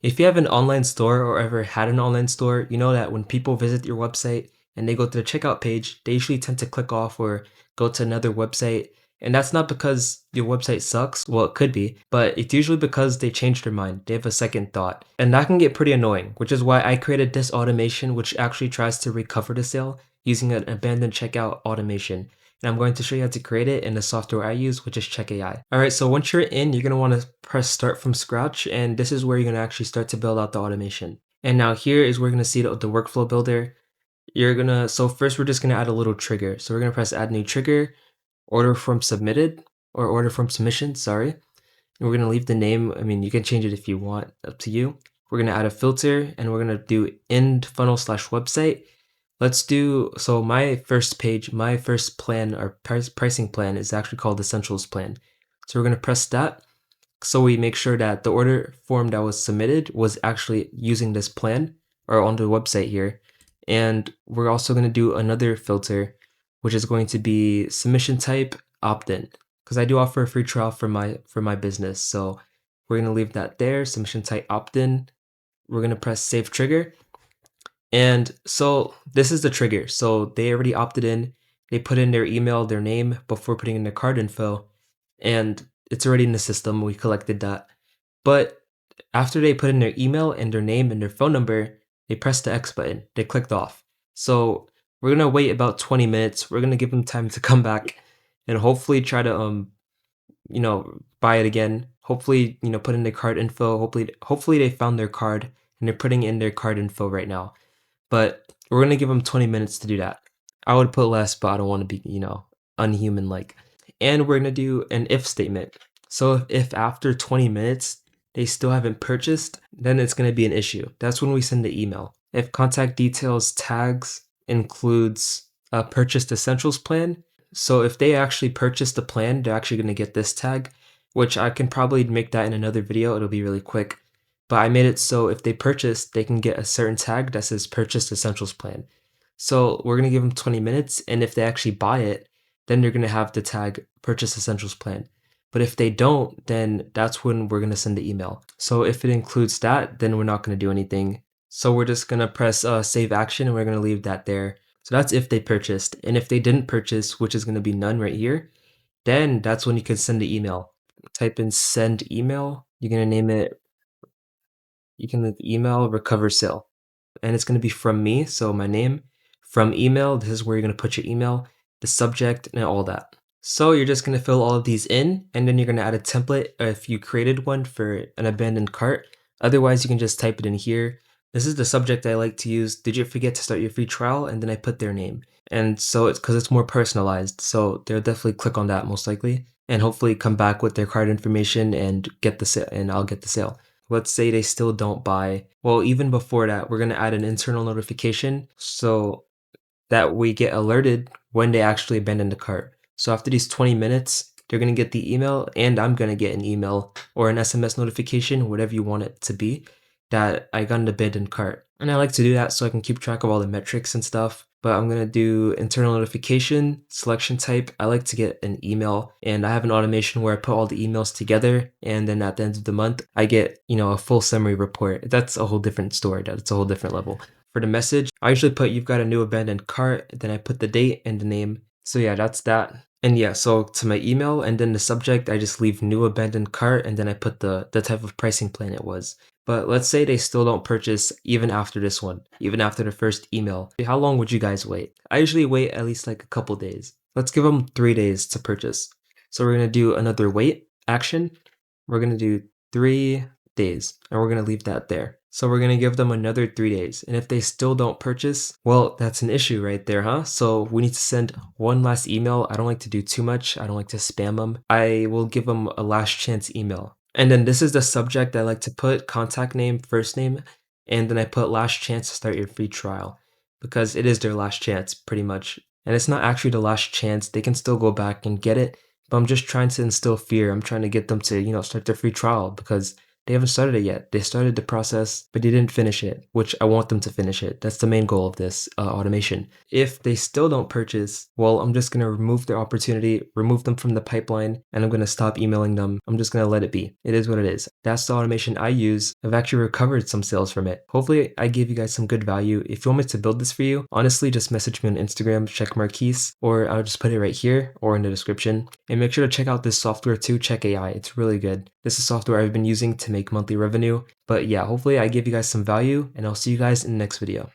If you have an online store or ever had an online store, you know that when people visit your website and they go to the checkout page, they usually tend to click off or go to another website. And that's not because your website sucks. Well, it could be, but it's usually because they changed their mind. They have a second thought. And that can get pretty annoying, which is why I created this automation, which actually tries to recover the sale using an abandoned checkout automation. And I'm going to show you how to create it in the software I use, which is Check AI. All right, so once you're in, you're going to want to press start from scratch, and this is where you're going to actually start to build out the automation. And now here is where you're going to see the workflow builder. So first we're just going to add a little trigger. So we're going to press add new trigger, order form submitted, or order form submission, sorry. And we're going to leave the name. I mean, you can change it if you want, up to you. We're going to add a filter, and we're going to do end funnel slash website. So my first page, my first plan or pricing plan is actually called Essentials plan. So we're going to press that. So we make sure that the order form that was submitted was actually using this plan or on the website here. And we're also going to do another filter, which is going to be submission type opt-in, because I do offer a free trial for my business. So we're going to leave that there, submission type opt-in. We're going to press save trigger. And so this is the trigger. So they already opted in. They put in their email, their name before putting in their card info, and it's already in the system. We collected that. But after they put in their email and their name and their phone number, they pressed the X button. They clicked off. So we're gonna wait about 20 minutes. We're gonna give them time to come back and hopefully try to buy it again. Hopefully, put in their card info. Hopefully they found their card and they're putting in their card info right now. But we're gonna give them 20 minutes to do that. I would put less, but I don't want to be, unhuman like. And we're gonna do an if statement. So if after 20 minutes they still haven't purchased, then it's gonna be an issue. That's when we send the email. If contact details tags includes a purchased essentials plan, so if they actually purchase the plan, they're actually gonna get this tag, which I can probably make that in another video. It'll be really quick. But I made it so if they purchase, they can get a certain tag that says purchased essentials plan. So we're going to give them 20 minutes, and if they actually buy it, then they're going to have the tag purchase essentials plan. But if they don't, then that's when we're going to send the email. So if it includes that, then we're not going to do anything. So we're just going to press save action, and we're going to leave that there. So that's if they purchased. And if they didn't purchase, which is going to be none right here, then that's when you can send the email. Type in send email. You're going to name it, you can email recover sale, and it's going to be from me. So my name, from email, this is where you're going to put your email, the subject, and all that. So you're just going to fill all of these in, and then you're going to add a template if you created one for an abandoned cart. Otherwise, you can just type it in here. This is the subject I like to use. Did you forget to start your free trial? And then I put their name. And so it's because it's more personalized. So they'll definitely click on that most likely, and hopefully come back with their card information and get the sale, and I'll get the sale. Let's say they still don't buy. Well, even before that, we're going to add an internal notification so that we get alerted when they actually abandon the cart. So after these 20 minutes, they're going to get the email, and I'm going to get an email or an SMS notification, whatever you want it to be, that I got an abandoned cart. And I like to do that so I can keep track of all the metrics and stuff. But I'm going to do internal notification, selection type. I like to get an email, and I have an automation where I put all the emails together, and then at the end of the month, I get, a full summary report. That's a whole different story. That's a whole different level. For the message, I usually put you've got a new abandoned cart, then I put the date and the name. So yeah, that's that. And yeah, so to my email and then the subject, I just leave new abandoned cart, and then I put the type of pricing plan it was. But let's say they still don't purchase even after this one, even after the first email. How long would you guys wait? I usually wait at least like a couple days. Let's give them 3 days to purchase. So we're going to do another wait action. We're going to do 3 days, and we're going to leave that there. So we're going to give them another 3 days. And if they still don't purchase, well, that's an issue right there, huh? So we need to send one last email. I don't like to do too much. I don't like to spam them. I will give them a last chance email. And then this is the subject I like to put contact name, first name, and then I put last chance to start your free trial, because it is their last chance pretty much. And it's not actually the last chance. They can still go back and get it, but I'm just trying to instill fear. I'm trying to get them to, start their free trial, because they haven't started it yet. They started the process, but they didn't finish it, which I want them to finish it. That's the main goal of this automation. If they still don't purchase, well, I'm just going to remove their opportunity, remove them from the pipeline, and I'm going to stop emailing them. I'm just going to let it be. It is what it is. That's the automation I use. I've actually recovered some sales from it. Hopefully, I gave you guys some good value. If you want me to build this for you, honestly, just message me on Instagram, check Marquise, or I'll just put it right here or in the description. And make sure to check out this software too, Check AI. It's really good. This is software I've been using to make monthly revenue. But yeah, hopefully I gave you guys some value, and I'll see you guys in the next video.